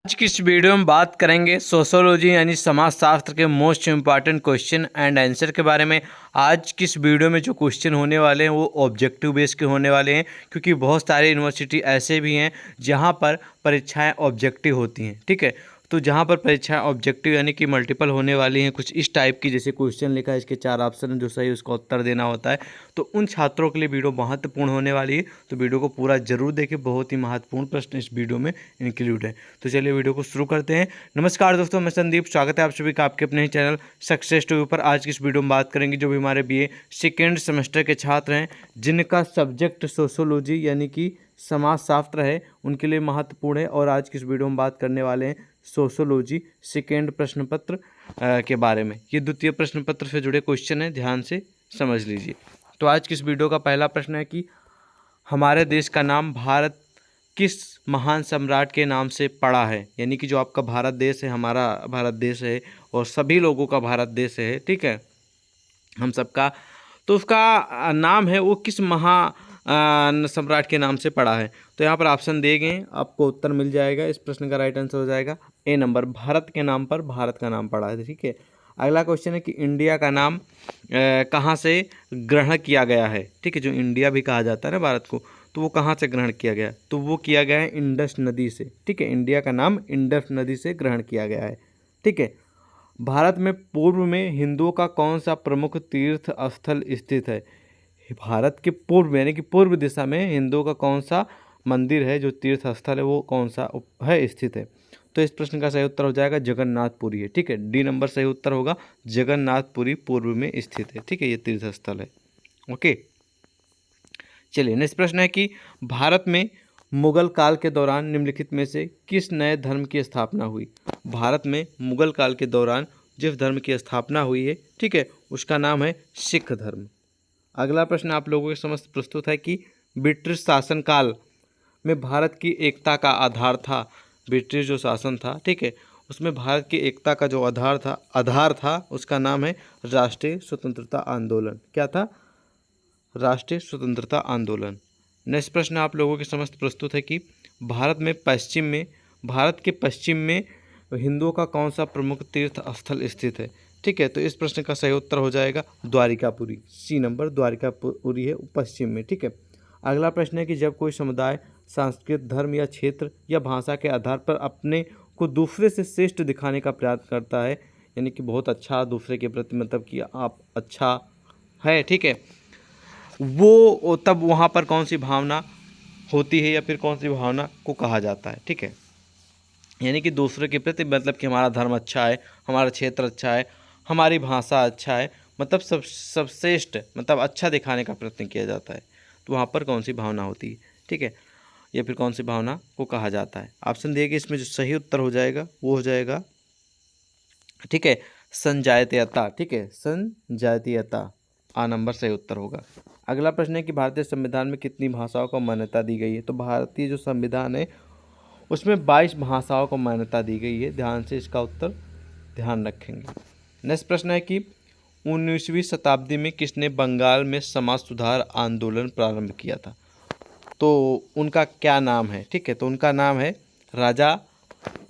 आज की इस वीडियो में बात करेंगे सोशोलॉजी यानी समाजशास्त्र के most important question and answer के बारे में। आज की इस वीडियो में जो क्वेश्चन होने वाले हैं वो ऑब्जेक्टिव बेस के होने वाले हैं, क्योंकि बहुत सारे यूनिवर्सिटी ऐसे भी हैं जहां पर परीक्षाएं ऑब्जेक्टिव होती हैं। ठीक है, तो जहां पर परीक्षाएं ऑब्जेक्टिव यानी कि मल्टीपल होने वाली हैं, कुछ इस टाइप की, जैसे क्वेश्चन लिखा है, इसके 4 ऑप्शन हैं, जो सही उसका उत्तर देना होता है, तो उन छात्रों के लिए वीडियो महत्वपूर्ण होने वाली है। तो वीडियो को पूरा जरूर देखें, बहुत ही महत्वपूर्ण प्रश्न इस वीडियो में इंक्लूड है। तो चलिए वीडियो को शुरू करते हैं। नमस्कार दोस्तों, मैं संदीप, स्वागत है आप सभी का आपके अपने ही चैनल सक्सेस टू पर। आज की इस वीडियो में बात करेंगे जो भी हमारे बीए सेकेंड सेमेस्टर के छात्र हैं, जिनका सब्जेक्ट सोशोलॉजी यानी कि समाजशास्त्र है, उनके लिए महत्वपूर्ण है। और आज की इस वीडियो में बात करने वाले हैं सोशोलॉजी सेकेंड प्रश्न पत्र के बारे में। ये द्वितीय प्रश्न पत्र से जुड़े क्वेश्चन है, ध्यान से समझ लीजिए। तो आज की इस वीडियो का पहला प्रश्न है कि हमारे देश का नाम भारत किस महान सम्राट के नाम से पड़ा है। यानी कि जो आपका भारत देश है, हमारा भारत देश है और सभी लोगों का भारत देश है, ठीक है, हम सबका, तो उसका नाम है वो किस सम्राट के नाम से पड़ा है। तो यहाँ पर ऑप्शन दिए गए, आपको उत्तर मिल जाएगा। इस प्रश्न का राइट आंसर हो जाएगा ए नंबर, भारत के नाम पर भारत का नाम पड़ा है। ठीक है, अगला क्वेश्चन है कि इंडिया का नाम कहाँ से ग्रहण किया गया है। ठीक है, जो इंडिया भी कहा जाता है ना भारत को, तो वो कहाँ से ग्रहण किया गया, तो वो किया गया है इंडस नदी से। ठीक है, इंडिया का नाम इंडस नदी से ग्रहण किया गया है। ठीक है, भारत में पूर्व में हिंदुओं का कौन सा प्रमुख तीर्थ स्थल स्थित है। भारत के पूर्व यानी कि पूर्व दिशा में हिंदुओं का कौन सा मंदिर है, जो तीर्थ स्थल है, वो कौन सा है स्थित है। तो इस प्रश्न का सही उत्तर हो जाएगा जगन्नाथपुरी है। ठीक है, डी नंबर सही उत्तर होगा, जगन्नाथपुरी पूर्व में स्थित है। ठीक है, ये तीर्थ स्थल है। ओके, चलिए नेक्स्ट प्रश्न है कि भारत में मुगल काल के दौरान निम्नलिखित में से किस नए धर्म की स्थापना हुई। भारत में मुगल काल के दौरान जिस धर्म की स्थापना हुई है, ठीक है, उसका नाम है सिख धर्म। अगला प्रश्न आप लोगों के समक्ष प्रस्तुत है कि ब्रिटिश शासनकाल में भारत की एकता का आधार था। ब्रिटिश जो शासन था, ठीक है, उसमें भारत की एकता का जो आधार था उसका नाम है राष्ट्रीय स्वतंत्रता आंदोलन। क्या था? राष्ट्रीय स्वतंत्रता आंदोलन। नेक्स्ट प्रश्न आप लोगों के समक्ष प्रस्तुत है कि भारत के पश्चिम में हिंदुओं का कौन सा प्रमुख तीर्थ स्थल स्थित है। ठीक है, तो इस प्रश्न का सही उत्तर हो जाएगा द्वारिकापुरी, सी नंबर, द्वारिकापुरी है पश्चिम में। ठीक है, अगला प्रश्न है कि जब कोई समुदाय सांस्कृतिक, धर्म या क्षेत्र या भाषा के आधार पर अपने को दूसरे से श्रेष्ठ दिखाने का प्रयास करता है, यानी कि बहुत अच्छा दूसरे के प्रति, मतलब कि आप अच्छा है, ठीक है, वो तब वहाँ पर कौन सी भावना होती है या फिर कौन सी भावना को कहा जाता है। ठीक है, यानी कि दूसरे के प्रति, मतलब कि हमारा धर्म अच्छा है, हमारा क्षेत्र अच्छा है, हमारी भाषा अच्छा है, मतलब सबश्रेष्ठ, मतलब अच्छा दिखाने का प्रयत्न किया जाता है, तो वहाँ पर कौन सी भावना होती है। ठीक है, या फिर कौन सी भावना को कहा जाता है। ऑप्शन दिए गए, इसमें जो सही उत्तर हो जाएगा वो हो जाएगा, ठीक है, संजातीयता। ठीक है, संजातीयता, आ नंबर सही उत्तर होगा। अगला प्रश्न है कि भारतीय संविधान में कितनी भाषाओं को मान्यता दी गई है। तो भारतीय जो संविधान है उसमें 22 भाषाओं को मान्यता दी गई है। ध्यान से इसका उत्तर ध्यान रखेंगे। नेक्स्ट प्रश्न है कि 19वीं शताब्दी में किसने बंगाल में समाज सुधार आंदोलन प्रारंभ किया था। तो उनका क्या नाम है। ठीक है, तो उनका नाम है राजा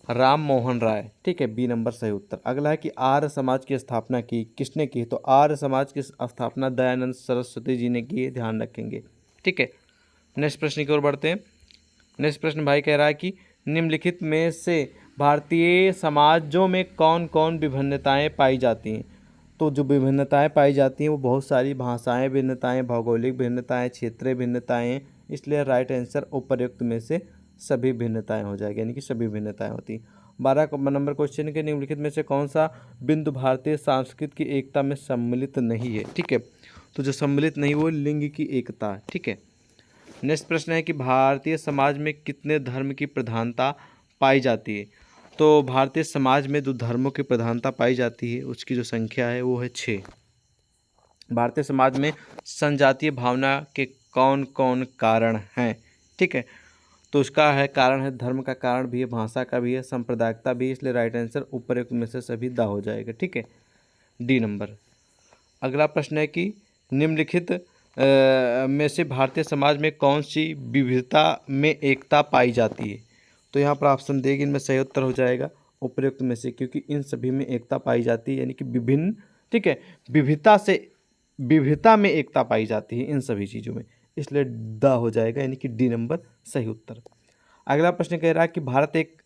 राम मोहन राय। ठीक है, बी नंबर सही उत्तर। अगला है कि आर्य समाज की स्थापना की किसने की। तो आर्य समाज की स्थापना दयानंद सरस्वती जी ने की है, ध्यान रखेंगे। ठीक है, नेक्स्ट प्रश्न की ओर बढ़ते हैं। नेक्स्ट प्रश्न भाई कह रहा है कि निम्नलिखित में से भारतीय समाजों में कौन कौन विभिन्नताएं पाई जाती हैं। तो जो विभिन्नताएं पाई जाती हैं वो बहुत सारी, भाषाएं भिन्नताएं, भौगोलिक भिन्नताएं, क्षेत्रीय भिन्नताएं, इसलिए राइट आंसर उपर्युक्त में से सभी भिन्नताएं हो जाएगी, यानी कि सभी भिन्नताएं होती हैं। 12 नंबर क्वेश्चन के निम्नलिखित में से कौन सा बिंदु भारतीय सांस्कृतिक की एकता में सम्मिलित नहीं है। ठीक है, तो जो सम्मिलित नहीं वो लिंग की एकता है। ठीक है, नेक्स्ट प्रश्न है कि भारतीय समाज में कितने धर्म की प्रधानता पाई जाती है। तो भारतीय समाज में जो धर्मों की प्रधानता पाई जाती है उसकी जो संख्या है वो है 6। भारतीय समाज में संजातीय भावना के कौन कौन कारण हैं। ठीक है, तो उसका है कारण है, धर्म का कारण भी है, भाषा का भी है, सांप्रदायिकता भी है, इसलिए राइट आंसर उपर्युक्त में से सभी दा हो जाएगा। ठीक है, डी नंबर। अगला प्रश्न है कि निम्नलिखित में से भारतीय समाज में कौन सी विविधता में एकता पाई जाती है। तो यहाँ पर ऑप्शन देगी इनमें सही उत्तर हो जाएगा उपयुक्त में से, क्योंकि इन सभी में एकता पाई जाती है, यानी कि विभिन्न, ठीक है, विविधता में एकता पाई जाती है इन सभी चीज़ों में, इसलिए द हो जाएगा, यानी कि डी नंबर सही उत्तर। अगला प्रश्न कह रहा है कि भारत एक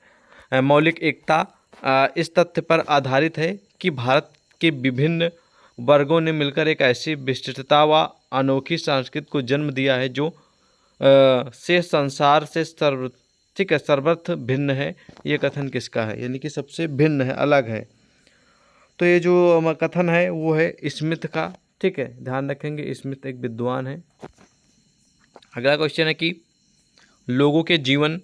मौलिक एकता इस तथ्य पर आधारित है कि भारत के विभिन्न वर्गों ने मिलकर एक ऐसी विशिष्टता व अनोखी संस्कृति को जन्म दिया है जो से संसार से सर्वत्र भिन्न है। ये कथन किसका है, यानी कि सबसे भिन्न है, अलग है। तो ये जो कथन है वो है स्मिथ का, ठीक है, ध्यान रखेंगे, स्मिथ एक विद्वान है। अगला क्वेश्चन है कि लोगों के जीवन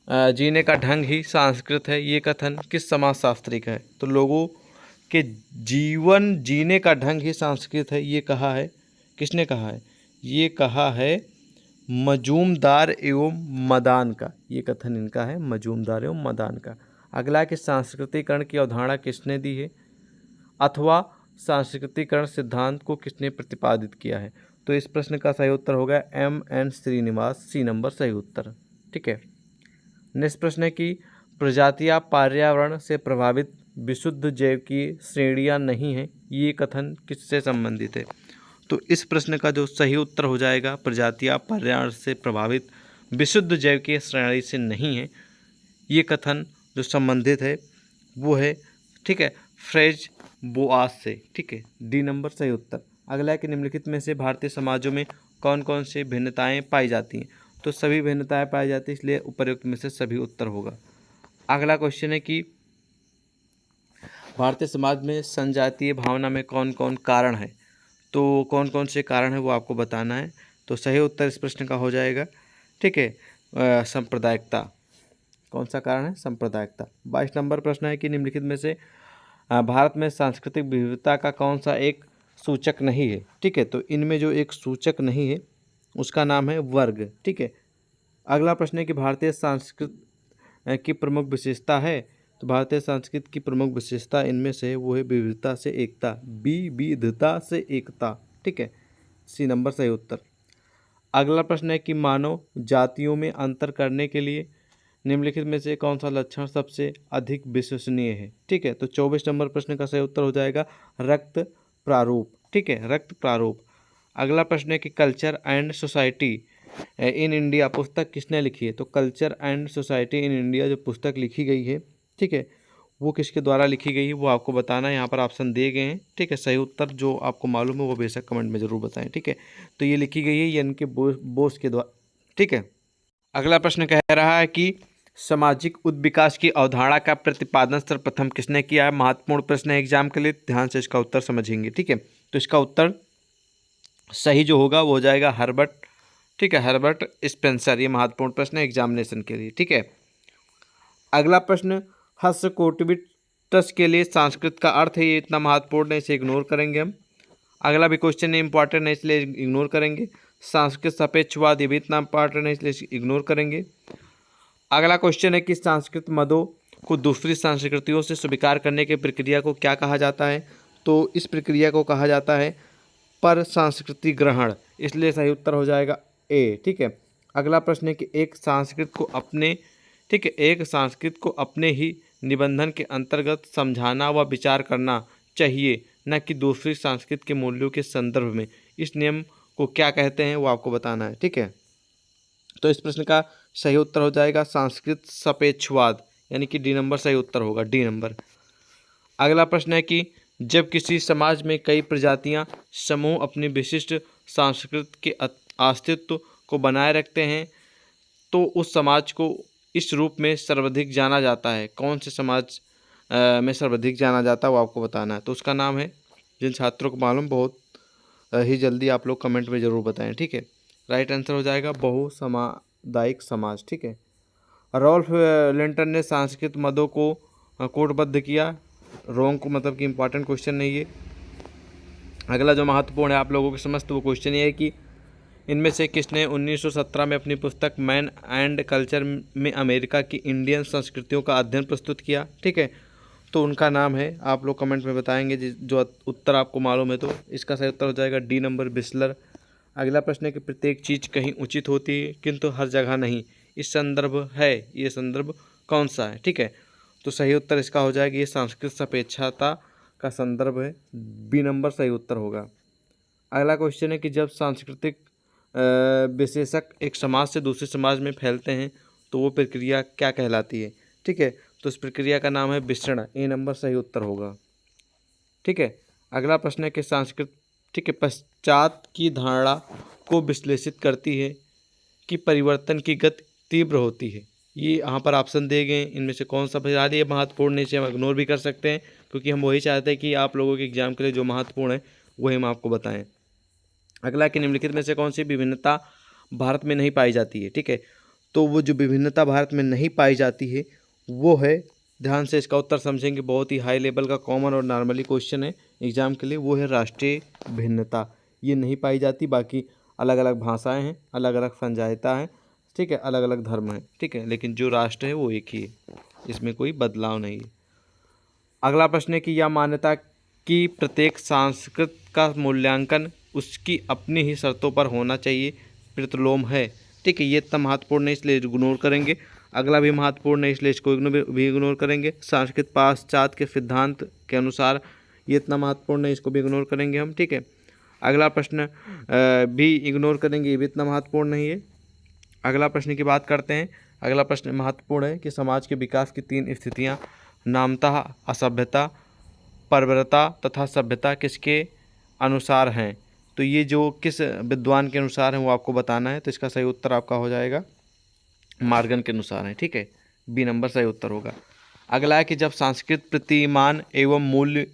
जीने का ढंग ही संस्कृत है, ये कथन किस समाजशास्त्री का है। तो लोगों के जीवन जीने का ढंग ही संस्कृत है, ये कहा है, किसने कहा है, ये कहा है मजूमदार एवं मदान का, ये कथन इनका है, मजूमदार एवं मदान का। अगला कि सांस्कृतिकरण की अवधारणा किसने दी है, अथवा सांस्कृतिकरण सिद्धांत को किसने प्रतिपादित किया है। तो इस प्रश्न का सही उत्तर होगा M.N. श्रीनिवास, सी नंबर सही उत्तर, ठीक है। नेक्स्ट प्रश्न है कि प्रजातियां पर्यावरण से प्रभावित विशुद्ध जैव की श्रेणियां नहीं हैं, ये कथन किससे संबंधित है। तो इस प्रश्न का जो सही उत्तर हो जाएगा प्रजातियां पर्यावरण से प्रभावित विशुद्ध जैव की श्रेणी से नहीं है, ये कथन जो संबंधित है वो है, ठीक है, फ्रेज बोआस से, ठीक है, डी नंबर सही उत्तर। अगला है कि निम्नलिखित में से भारतीय समाजों में कौन कौन सी भिन्नताएं पाई जाती हैं। तो सभी भिन्नताएं पाई जाती हैं, इसलिए उपर्युक्त में से सभी उत्तर होगा। अगला क्वेश्चन है कि भारतीय समाज में संजातीय भावना में कौन कौन कारण है। तो कौन कौन से कारण है वो आपको बताना है। तो सही उत्तर इस प्रश्न का हो जाएगा, ठीक है, सांप्रदायिकता। कौन सा कारण है, सांप्रदायिकता। 22 नंबर प्रश्न है कि निम्नलिखित में से भारत में सांस्कृतिक विविधता का कौन सा एक सूचक नहीं है, ठीक है। तो इनमें जो एक सूचक नहीं है उसका नाम है वर्ग, ठीक है। अगला प्रश्न है कि भारतीय संस्कृति की प्रमुख विशेषता है। तो भारतीय संस्कृति की प्रमुख विशेषता इनमें से वो है विविधता से एकता, विविधता से एकता, ठीक है, सी नंबर सही उत्तर। अगला प्रश्न है कि मानव जातियों में अंतर करने के लिए निम्नलिखित में से कौन सा लक्षण सबसे अधिक विश्वसनीय है, ठीक है। तो 24 नंबर प्रश्न का सही उत्तर हो जाएगा रक्त प्रारूप, ठीक है, रक्त प्रारूप। अगला प्रश्न है कि culture and society in India पुस्तक किसने लिखी है। तो culture and society in India जो पुस्तक लिखी गई है, ठीक है, वो किसके द्वारा लिखी गई है वो आपको बताना है। यहाँ पर ऑप्शन दिए गए हैं, ठीक है। सही उत्तर जो आपको मालूम है वो बेशक कमेंट में ज़रूर बताएं, ठीक है। तो ये लिखी गई है एन के बोस के द्वारा, ठीक है। अगला प्रश्न कह रहा है कि सामाजिक उद्विकास की अवधारणा का प्रतिपादन सर्वप्रथम किसने किया है। महत्वपूर्ण प्रश्न है एग्जाम के लिए, ध्यान से इसका उत्तर समझेंगे, ठीक है। तो इसका उत्तर सही जो होगा वो हो जाएगा हर्बर्ट, ठीक है, हर्बर्ट स्पेंसर। ये महत्वपूर्ण प्रश्न है एग्जामिनेशन के लिए, ठीक है। अगला प्रश्न हर्षकोटविट्स के लिए संस्कृत का अर्थ है, ये इतना महत्वपूर्ण है, इसे इग्नोर करेंगे हम। अगला भी क्वेश्चन इंपॉर्टेंट है इसलिए इग्नोर करेंगे। संस्कृत सापेक्षवाद ये भी इतना इंपॉर्टेंट है इसलिए इग्नोर करेंगे। अगला क्वेश्चन है कि संस्कृत मदों को दूसरी संस्कृतियों से स्वीकार करने की प्रक्रिया को क्या कहा जाता है। तो इस प्रक्रिया को कहा जाता है पर संस्कृति ग्रहण, इसलिए सही उत्तर हो जाएगा ए, ठीक है। अगला प्रश्न है कि एक संस्कृत को अपने, ठीक है, एक संस्कृत को अपने ही निबंधन के अंतर्गत समझाना व विचार करना चाहिए, न कि दूसरी संस्कृत के मूल्यों के संदर्भ में। इस नियम को क्या कहते हैं वो आपको बताना है, ठीक है। तो इस प्रश्न का सही उत्तर हो जाएगा संस्कृत सापेक्षवाद, यानी कि डी नंबर सही उत्तर होगा, डी नंबर। अगला प्रश्न है कि जब किसी समाज में कई प्रजातियां समूह अपनी विशिष्ट संस्कृति के अस्तित्व को बनाए रखते हैं तो उस समाज को इस रूप में सर्वाधिक जाना जाता है। कौन से समाज में सर्वाधिक जाना जाता है वो आपको बताना है। तो उसका नाम है, जिन छात्रों को मालूम बहुत ही जल्दी आप लोग कमेंट में ज़रूर बताएं, ठीक है। राइट आंसर हो जाएगा बहुसामुदायिक समाज, ठीक है। रॉल्फ लिंटन ने सांस्कृतिक मदों को कोडबद्ध किया, रॉन्ग को मतलब कि इंपॉर्टेंट क्वेश्चन नहीं है। अगला जो महत्वपूर्ण है आप लोगों के समझ तो वो क्वेश्चन ये है कि इनमें से किसने 1917 में अपनी पुस्तक मैन एंड कल्चर में अमेरिका की इंडियन संस्कृतियों का अध्ययन प्रस्तुत किया, ठीक है। तो उनका नाम है, आप लोग कमेंट में बताएंगे जो उत्तर आपको मालूम है। तो इसका सही उत्तर हो जाएगा डी नंबर बिस्लर। अगला प्रश्न है कि प्रत्येक चीज़ कहीं उचित होती है किंतु हर जगह नहीं, इस संदर्भ है, ये संदर्भ कौन सा है? ठीक है, तो सही उत्तर इसका हो जाएगा ये सांस्कृतिक सापेक्षता का संदर्भ है। बी नंबर सही उत्तर होगा। अगला क्वेश्चन है कि जब सांस्कृतिक विशेषक एक समाज से दूसरे समाज में फैलते हैं तो वो प्रक्रिया क्या कहलाती है? ठीक है, तो इस प्रक्रिया का नाम है विसरण। ए नंबर सही उत्तर होगा। ठीक है, अगला प्रश्न है कि सांस्कृतिक पश्चात की धारणा को विश्लेषित करती है कि परिवर्तन की गति तीव्र होती है। ये यहाँ पर ऑप्शन दिए गए, इनमें से कौन सा फिलहाल ये महत्वपूर्ण नहीं, से हम इग्नोर भी कर सकते हैं क्योंकि हम वही चाहते हैं कि आप लोगों के एग्जाम के लिए जो महत्वपूर्ण है वही हम आपको बताएं। अगला कि निम्नलिखित में से कौन सी विभिन्नता भारत में नहीं पाई जाती है? ठीक है, तो वो जो विभिन्नता भारत में नहीं पाई जाती है वो है, ध्यान से इसका उत्तर समझेंगे, बहुत ही हाई लेवल का कॉमन और नॉर्मली क्वेश्चन है एग्जाम के लिए, वो है राष्ट्रीय भिन्नता। ये नहीं पाई जाती, बाकी अलग अलग भाषाएं हैं, अलग अलग संजायता हैं, ठीक है, अलग अलग धर्म हैं, ठीक है, लेकिन जो राष्ट्र है वो एक ही है, इसमें कोई बदलाव नहीं है। अगला प्रश्न है कि यह मान्यता कि प्रत्येक संस्कृत का मूल्यांकन उसकी अपनी ही शर्तों पर होना चाहिए प्रतिलोम है। ठीक है, ये इतना महत्वपूर्ण है इसलिए इग्नोर करेंगे। अगला भी महत्वपूर्ण है इसलिए इसको भी इग्नोर करेंगे। सांस्कृत पाश्चात्य के सिद्धांत के अनुसार ये इतना महत्वपूर्ण है, इसको भी इग्नोर करेंगे हम। ठीक है, अगला प्रश्न भी इग्नोर करेंगे, ये भी इतना महत्वपूर्ण नहीं है। अगला प्रश्न की बात करते हैं। अगला प्रश्न महत्वपूर्ण है कि समाज के विकास की 3 स्थितियाँ नामतः असभ्यता, परवरता तथा सभ्यता किसके अनुसार हैं? तो ये जो किस विद्वान के अनुसार हैं वो आपको बताना है। तो इसका सही उत्तर आपका हो जाएगा मार्गन के अनुसार है। ठीक है, बी नंबर सही उत्तर होगा। अगला है कि जब सांस्कृतिक प्रतिमान एवं मूल्य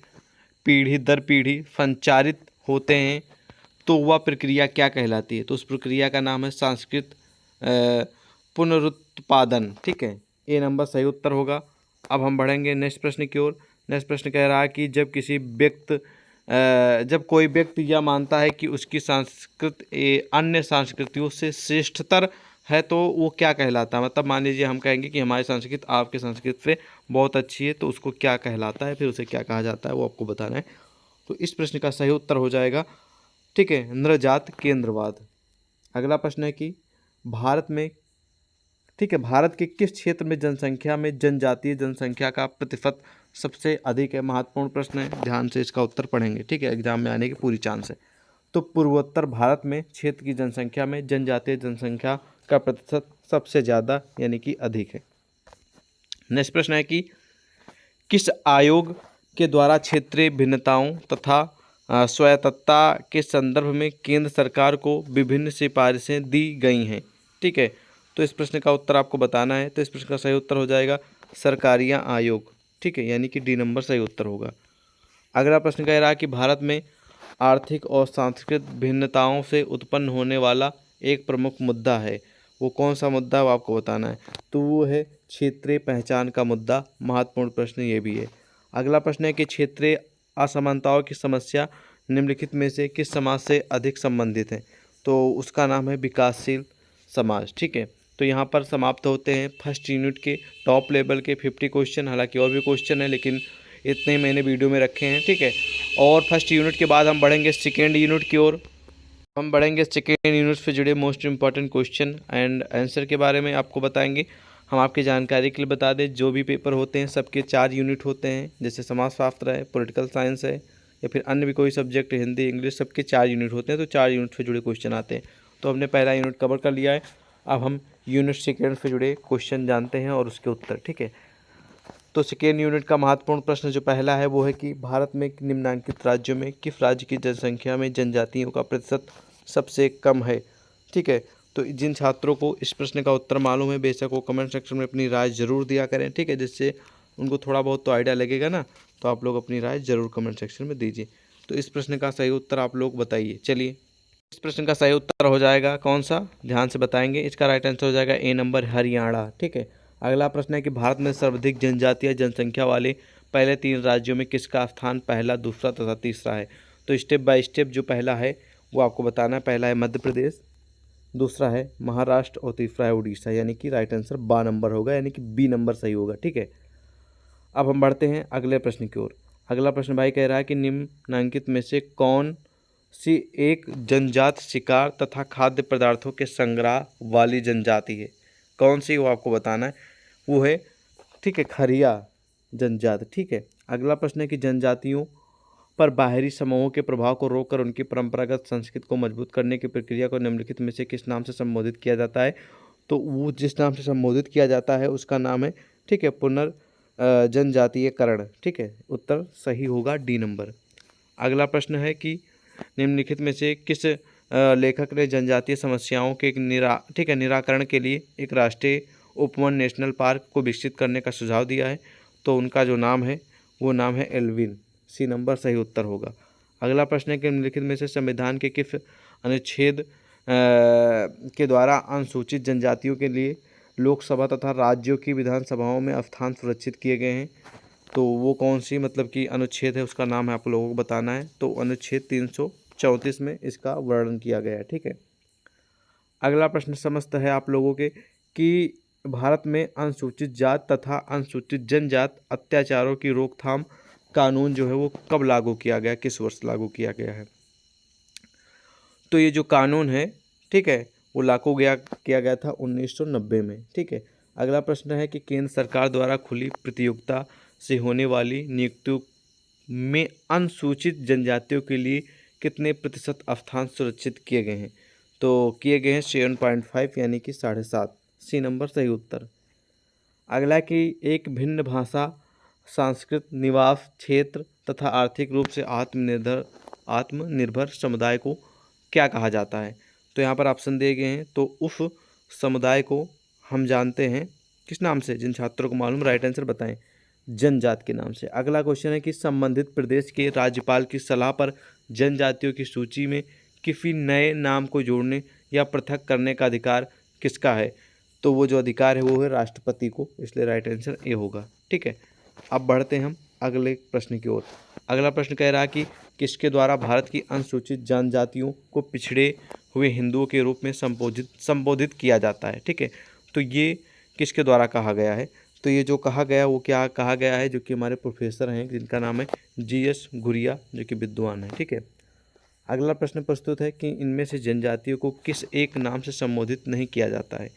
पीढ़ी दर पीढ़ी संचारित होते हैं तो वह प्रक्रिया क्या कहलाती है? तो उस प्रक्रिया का नाम है सांस्कृतिक पुनरुत्पादन। ठीक है, ए नंबर सही उत्तर होगा। अब हम बढ़ेंगे नेक्स्ट प्रश्न की ओर। नेक्स्ट प्रश्न कह रहा है कि जब कोई व्यक्ति यह मानता है कि उसकी संस्कृति अन्य संस्कृतियों से श्रेष्ठतर है तो वो क्या कहलाता है? मतलब मान लीजिए हम कहेंगे कि हमारी संस्कृति आपकी संस्कृति से बहुत अच्छी है, तो उसको क्या कहलाता है, फिर उसे क्या कहा जाता है, वो आपको बताना है। तो इस प्रश्न का सही उत्तर हो जाएगा, ठीक है, नृजात केंद्रवाद। अगला प्रश्न है कि भारत में, ठीक है, भारत के किस क्षेत्र में जनसंख्या में जनजातीय जनसंख्या का प्रतिशत सबसे अधिक है? महत्वपूर्ण प्रश्न है, ध्यान से इसका उत्तर पढ़ेंगे। ठीक है, एग्जाम में आने की पूरी चांस है। तो पूर्वोत्तर भारत में क्षेत्र की जनसंख्या में जनजातीय जनसंख्या का प्रतिशत सबसे ज़्यादा यानी कि अधिक है। नेक्स्ट प्रश्न है कि किस आयोग के द्वारा क्षेत्रीय भिन्नताओं तथा स्वायत्तता के संदर्भ में केंद्र सरकार को विभिन्न सिफारिशें दी गई हैं? ठीक है, तो इस प्रश्न का उत्तर आपको बताना है। तो इस प्रश्न का सही उत्तर हो जाएगा सरकारिया आयोग। ठीक है, यानी कि डी नंबर सही उत्तर होगा। अगला प्रश्न कह रहा है कि भारत में आर्थिक और सांस्कृतिक भिन्नताओं से उत्पन्न होने वाला एक प्रमुख मुद्दा है, वो कौन सा मुद्दा है वो आपको बताना है। तो वो है क्षेत्रीय पहचान का मुद्दा। महत्वपूर्ण प्रश्न ये भी है। अगला प्रश्न है कि क्षेत्रीय असमानताओं की समस्या निम्नलिखित में से किस समाज से अधिक संबंधित है? तो उसका नाम है विकासशील समाज। ठीक है, तो यहाँ पर समाप्त होते हैं फर्स्ट यूनिट के टॉप लेवल के 50 क्वेश्चन। हालांकि और भी क्वेश्चन है लेकिन इतने मैंने वीडियो में रखे हैं। ठीक है, और फर्स्ट यूनिट के बाद हम बढ़ेंगे सेकेंड यूनिट की ओर। हम बढ़ेंगे सेकेंड यूनिट से जुड़े most important question and answer के बारे में आपको बताएंगे। हम आपकी जानकारी के लिए बता दें, जो भी पेपर होते हैं सबके 4 यूनिट होते हैं, जैसे समाजशास्त्र है, पॉलिटिकल साइंस है या फिर अन्य भी कोई सब्जेक्ट, हिंदी इंग्लिश, सबके 4 यूनिट होते हैं। तो 4 यूनिट से जुड़े क्वेश्चन आते हैं। तो हमने पहला यूनिट कवर कर लिया है। अब हम यूनिट सेकेंड से जुड़े क्वेश्चन जानते हैं और उसके उत्तर। ठीक है, तो सेकेंड यूनिट का महत्वपूर्ण प्रश्न जो पहला है वो है कि भारत में निम्नलिखित राज्यों में किस राज्य की जनसंख्या में जनजातियों का प्रतिशत सबसे कम है? ठीक है, तो जिन छात्रों को इस प्रश्न का उत्तर मालूम है बेशक वो कमेंट सेक्शन में अपनी राय ज़रूर दिया करें। ठीक है, जिससे उनको थोड़ा बहुत तो आइडिया लगेगा ना, तो आप लोग अपनी राय ज़रूर कमेंट सेक्शन में दीजिए। तो इस प्रश्न का सही उत्तर आप लोग बताइए। चलिए, इस प्रश्न का सही उत्तर हो जाएगा कौन सा, ध्यान से बताएंगे। इसका राइट आंसर हो जाएगा ए नंबर हरियाणा। ठीक है, अगला प्रश्न है कि भारत में सर्वाधिक जनजातीय जनसंख्या वाले पहले 3 राज्यों में किसका स्थान पहला, दूसरा तथा तीसरा है? तो स्टेप बाय स्टेप जो पहला है वो आपको बताना है। पहला है मध्य प्रदेश, दूसरा है महाराष्ट्र और तीसरा है उड़ीसा, यानी कि राइट आंसर बा नंबर होगा, यानी कि बी नंबर सही होगा। ठीक है, अब हम बढ़ते हैं अगले प्रश्न की ओर। अगला प्रश्न भाई कह रहा है कि निम्नलिखित में से कौन सी एक जनजाति शिकार तथा खाद्य पदार्थों के संग्रह वाली जनजाति है? कौन सी वो आपको बताना है, वो है ठीक है खरिया जनजाति। ठीक है, अगला प्रश्न है कि जनजातियों पर बाहरी समूहों के प्रभाव को रोककर उनकी परंपरागत संस्कृति को मजबूत करने की प्रक्रिया को निम्नलिखित में से किस नाम से संबोधित किया जाता है। तो वो जिस नाम से संबोधित किया जाता है उसका नाम है ठीक है जनजातीयकरण। ठीक है, उत्तर सही होगा डी नंबर। अगला प्रश्न है कि निम्नलिखित में से किस लेखक ने जनजातीय समस्याओं के निराकरण के लिए एक राष्ट्रीय उपवन नेशनल पार्क को विकसित करने का सुझाव दिया है। तो उनका जो नाम है वो नाम है एल्विन। सी नंबर सही उत्तर होगा। अगला प्रश्न है कि निम्नलिखित में से संविधान के किस अनुच्छेद के द्वारा अनुसूचित जनजातियों के लिए लोकसभा तथा राज्यों की विधानसभाओं में स्थान सुरक्षित किए गए हैं। तो वो कौन सी मतलब कि अनुच्छेद है, उसका नाम है आप लोगों को बताना है। तो अनुच्छेद 334 में इसका वर्णन किया गया है। ठीक है, अगला प्रश्न समस्त है आप लोगों के कि भारत में अनुसूचित जात तथा अनुसूचित जनजात अत्याचारों की रोकथाम कानून जो है वो कब लागू किया गया, किस वर्ष लागू किया गया है। तो ये जो कानून है ठीक है वो लागू किया गया था 1990 में। ठीक है, अगला प्रश्न है कि केंद्र सरकार द्वारा खुली प्रतियोगिता से होने वाली नियुक्तियों में अनुसूचित जनजातियों के लिए कितने प्रतिशत स्थान सुरक्षित किए गए हैं। तो किए गए हैं 7.5 यानी कि 7.5। सी नंबर सही उत्तर। अगला कि एक भिन्न भाषा सांस्कृत निवास क्षेत्र तथा आर्थिक रूप से आत्मनिर्भर समुदाय को क्या कहा जाता है। तो यहाँ पर ऑप्शन दिए गए हैं। तो उस समुदाय को हम जानते हैं किस नाम से, जिन छात्रों को मालूम राइट आंसर बताएं, जनजात के नाम से। अगला क्वेश्चन है कि संबंधित प्रदेश के राज्यपाल की सलाह पर जनजातियों की सूची में किसी नए नाम को जोड़ने या पृथक करने का अधिकार किसका है। तो वो जो अधिकार है वो है राष्ट्रपति को, इसलिए राइट आंसर ए होगा। ठीक है, अब बढ़ते हैं हम अगले प्रश्न की ओर। अगला प्रश्न कह रहा है कि किसके द्वारा भारत की अनुसूचित जनजातियों को पिछड़े हुए हिंदुओं के रूप में संबोधित किया जाता है। ठीक है, तो ये किसके द्वारा कहा गया है। तो ये जो कहा गया वो क्या कहा गया है, जो कि हमारे प्रोफेसर हैं जिनका नाम है GS घुरिया, जो कि विद्वान है। ठीक है, अगला प्रश्न प्रस्तुत है कि इनमें से जनजातियों को किस एक नाम से संबोधित नहीं किया जाता है।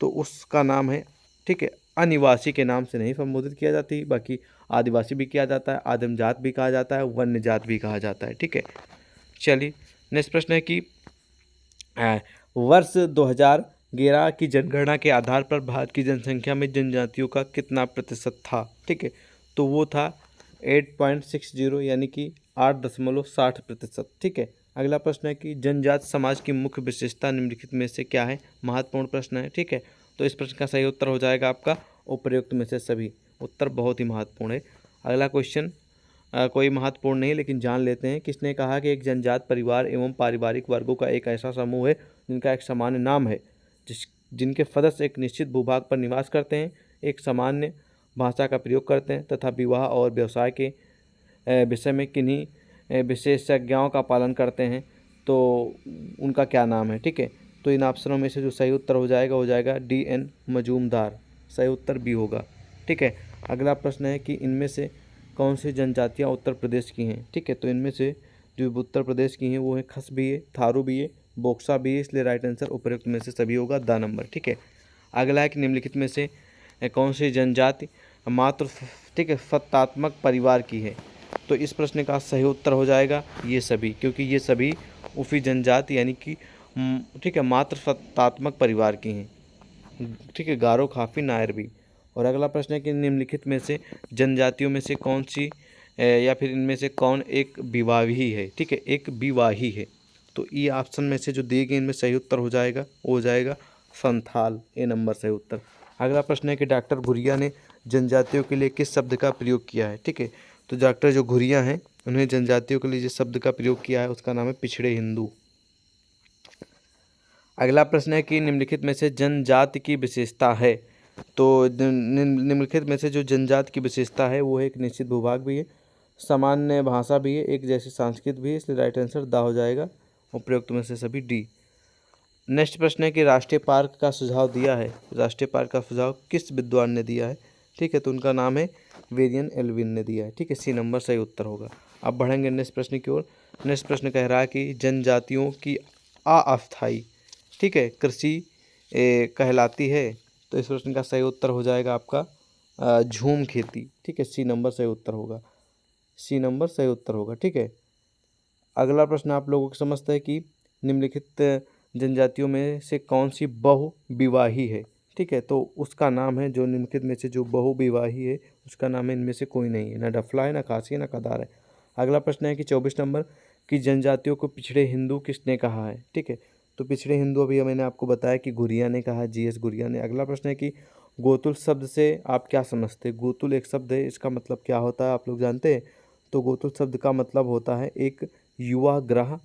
तो उसका नाम है ठीक है अनिवासी के नाम से नहीं संबोधित किया जाती, बाकी आदिवासी भी किया जाता है, आदिम जात भी कहा जाता है, वन्य जात भी कहा जाता है। ठीक है, चलिए नेक्स्ट प्रश्न है कि वर्ष 2011 की जनगणना के आधार पर भारत की जनसंख्या में जनजातियों का कितना प्रतिशत था। ठीक है, तो वो था 8.60 यानी कि 8.60%। ठीक है, अगला प्रश्न है कि जनजाति समाज की मुख्य विशेषता निम्नलिखित में से क्या है। महत्वपूर्ण प्रश्न है। ठीक है, तो इस प्रश्न का सही उत्तर हो जाएगा आपका उपर्युक्त में से सभी। उत्तर बहुत ही महत्वपूर्ण है। अगला क्वेश्चन कोई महत्वपूर्ण नहीं, लेकिन जान लेते हैं। किसने कहा कि एक जनजात परिवार एवं पारिवारिक वर्गों का एक ऐसा समूह है जिनका एक सामान्य नाम है, जिनके सदस्य एक निश्चित भूभाग पर निवास करते हैं, एक सामान्य भाषा का प्रयोग करते हैं तथा विवाह और व्यवसाय के विषय में किन्हीं विशेषज्ञों का पालन करते हैं। तो उनका क्या नाम है। ठीक है, तो इन ऑप्शनों में से जो सही उत्तर हो जाएगा DN मजूमदार। सही उत्तर बी होगा। ठीक है, अगला प्रश्न है कि इनमें से कौन सी जनजातियाँ उत्तर प्रदेश की हैं। ठीक है, तो इनमें से जो उत्तर प्रदेश की हैं वो है खस भी है, थारू भी है, बोक्सा भी है, इसलिए राइट आंसर उपयुक्त में से सभी होगा द नंबर। ठीक है, अगला है कि निम्नलिखित में से कौन सी जनजाति मात्र ठीक है सत्तात्मक परिवार की है। तो इस प्रश्न का सही उत्तर हो जाएगा ये सभी, क्योंकि ये सभी उफी जनजाति यानी कि ठीक है मात्र सत्तात्मक परिवार की हैं। ठीक है, गारो खाफी नायर भी। और अगला प्रश्न है कि निम्नलिखित में से जनजातियों में से कौन सी या फिर इनमें से कौन एक विवाही है। ठीक है, एक विवाही है। तो ये ऑप्शन में से जो दिए गए इनमें सही उत्तर हो जाएगा संथाल। ए नंबर सही उत्तर। अगला प्रश्न है कि डॉक्टर घुरिया ने जनजातियों के लिए किस शब्द का प्रयोग किया है। ठीक है, तो डॉक्टर जो घुरिया हैं उन्होंने जनजातियों के लिए जिस शब्द का प्रयोग किया है उसका नाम है पिछड़े हिंदू। अगला प्रश्न है कि निम्नलिखित में से जनजाति की विशेषता है। तो निम्नलिखित में से जो जनजाति की विशेषता है वो है एक निश्चित भूभाग भी है, सामान्य भाषा भी है, एक जैसी संस्कृत भी है, इसलिए राइट आंसर द हो जाएगा उपयुक्त में से सभी डी। नेक्स्ट प्रश्न है कि राष्ट्रीय पार्क का सुझाव दिया है, राष्ट्रीय पार्क का सुझाव किस विद्वान ने दिया है। ठीक है, तो उनका नाम है वेरियन एल्विन ने दिया है। ठीक है, सी नंबर सही उत्तर होगा। अब बढ़ेंगे नेक्स्ट प्रश्न की ओर। नेक्स्ट प्रश्न कह रहा है कि जनजातियों की अस्थायी ठीक है कृषि कहलाती है तो इस प्रश्न का सही उत्तर हो जाएगा आपका झूम खेती। ठीक है, सी नंबर सही उत्तर होगा, सी नंबर सही उत्तर होगा। ठीक है, अगला प्रश्न आप लोगों को समझते हैं कि निम्नलिखित जनजातियों में से कौन सी बहुविवाही है। ठीक है, तो उसका नाम है, जो निम्नलिखित में से जो बहुविवाही है उसका नाम है, इनमें से कोई नहीं है, ना डफला है, ना खासी है, ना कदार है। अगला प्रश्न है कि 24 नंबर की जनजातियों को पिछड़े हिंदू किसने कहा है। ठीक है, तो पिछड़े हिंदू अभी मैंने आपको बताया कि गुरिया ने कहा, जीएस गुरिया ने। अगला प्रश्न है कि गोतुल शब्द से आप क्या समझते हैं। गोतुल एक शब्द है, इसका मतलब क्या होता है आप लोग जानते हैं। तो गोतुल शब्द का मतलब होता है एक युवा ग्रह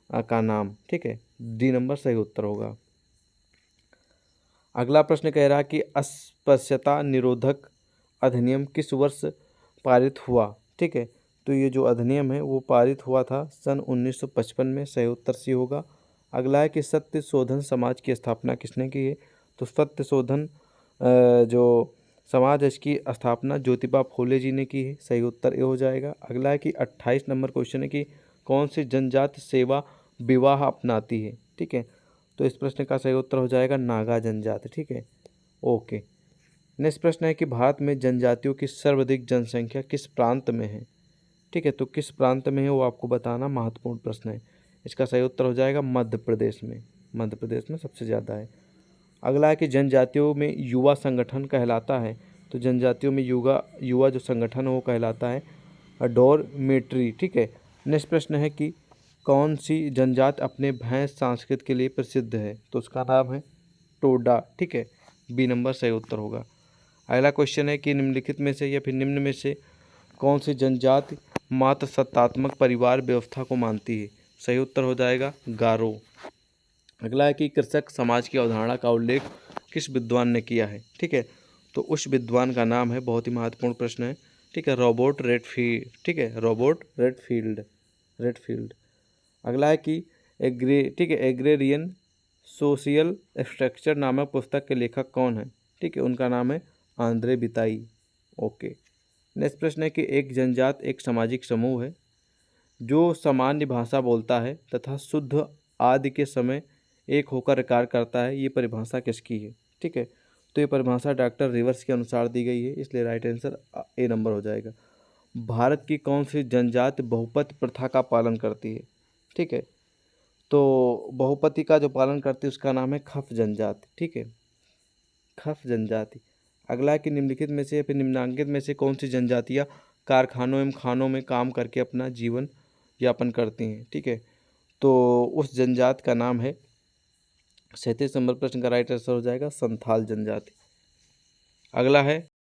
का नाम। ठीक है, डी नंबर सही उत्तर होगा। अगला प्रश्न कह रहा कि अस्पृश्यता निरोधक अधिनियम किस वर्ष पारित हुआ। ठीक है, तो ये जो अधिनियम है वो पारित हुआ था सन 1955 में, सही उत्तर सी होगा। अगला है कि सत्य शोधन समाज की स्थापना किसने की है। तो सत्य शोधन जो समाज है इसकी स्थापना ज्योतिबा फूले जी ने की है, सही उत्तर ये हो जाएगा। अगला है कि 28 नंबर क्वेश्चन है कि कौन सी जनजाति सेवा विवाह अपनाती है। ठीक है, तो इस प्रश्न का सही उत्तर हो जाएगा नागा जनजाति। ठीक है, ओके। नेक्स्ट प्रश्न है कि भारत में जनजातियों की सर्वाधिक जनसंख्या किस प्रांत में है। ठीक है, तो किस प्रांत में है वो आपको बताना महत्वपूर्ण प्रश्न है। इसका सही उत्तर हो जाएगा मध्य प्रदेश में, मध्य प्रदेश में सबसे ज़्यादा है। अगला है कि जनजातियों में युवा संगठन कहलाता है। तो जनजातियों में युवा युवा जो संगठन है वो कहलाता है डोरमेट्री। ठीक है, नेक्स्ट प्रश्न है कि कौन सी जनजाति अपने भैंस संस्कृत के लिए प्रसिद्ध है। तो उसका नाम है टोडा। ठीक है, बी नंबर सही उत्तर होगा। अगला क्वेश्चन है कि निम्नलिखित में से या फिर निम्न में से कौन सी जनजाति मात्र सत्तात्मक परिवार व्यवस्था को मानती है। सही उत्तर हो जाएगा गारो। अगला है कि कृषक समाज की अवधारणा का उल्लेख किस विद्वान ने किया है। ठीक है, तो उस विद्वान का नाम है, बहुत ही महत्वपूर्ण प्रश्न है। ठीक है, रॉबर्ट रेडफील्ड। ठीक है, रॉबर्ट रेडफील्ड। अगला है कि ठीक है, एग्रेरियन सोशियल स्ट्रक्चर नामक पुस्तक के लेखक कौन है। ठीक है, उनका नाम है आंद्रे बिताई। ओके। नेक्स्ट प्रश्न है कि एक जनजात एक सामाजिक समूह है जो सामान्य भाषा बोलता है तथा शुद्ध आदि के समय एक होकर कार्य करता है, ये परिभाषा किसकी है। ठीक है, तो ये परिभाषा डॉक्टर रिवर्स के अनुसार दी गई है, इसलिए राइट आंसर ए नंबर हो जाएगा। भारत की कौन सी जनजाति बहुपति प्रथा का पालन करती है। ठीक है, तो बहुपति का जो पालन करती है उसका नाम है खफ जनजाति। ठीक है, खफ जनजाति। अगला है कि निम्नलिखित में से या फिर निम्नांकित में से कौन सी जनजातियाँ कारखानों एवं खानों में काम करके अपना जीवन यापन करती हैं। ठीक है, तो उस जनजाति का नाम है, 37 नंबर प्रश्न का राइट आंसर हो जाएगा संथाल जनजाति। अगला है